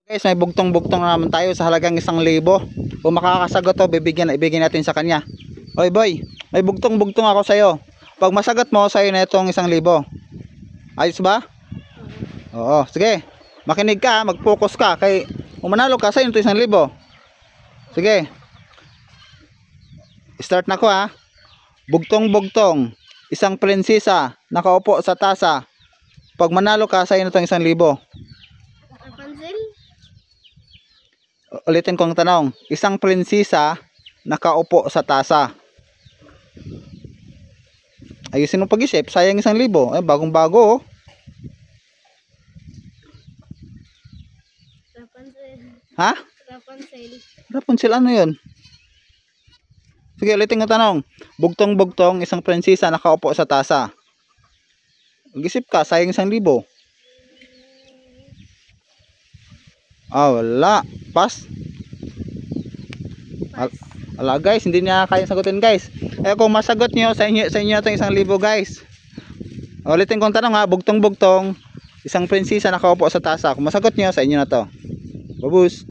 Guys, may bugtong-bugtong na naman tayo sa halagang 1,000. Kung makakasagot to, ibigin natin sa kanya. Oy boy, may bugtong-bugtong ako sa'yo. Pag masagot mo, sa'yo na itong 1,000. Ayos ba? Oo, sige. Makinig ka, mag-focus ka. Kay kung manalo ka, sa'yo ito 1,000. Sige. Start na ko ha. Bugtong-bugtong, isang prinsesa nakaupo sa tasa. Pag manalo ka, sa'yo na itong 1,000. Rapunzel? Ulitin ko ang tanong. Isang prinsesa nakaupo sa tasa. Ayusin mo pag-isip. Sayang 1,000. Ay, bagong-bago oh. Rapunzel. Ha? Rapunzel. Rapunzel, ano yun? Sige, ulitin ko ang tanong. Bugtong-bugtong, isang prinsesa nakaupo sa tasa. Mag-isip ka. Sayang 1,000. Wala. Pass. Wala guys, hindi niya kaya sagutin guys. Kung masagot niyo, sa inyo itong 1,000 guys. Ulitin kong tanong ha, bugtong-bugtong, isang prinsesa nakaupo sa tasa. Kung masagot niyo, sa inyo na to. Babus.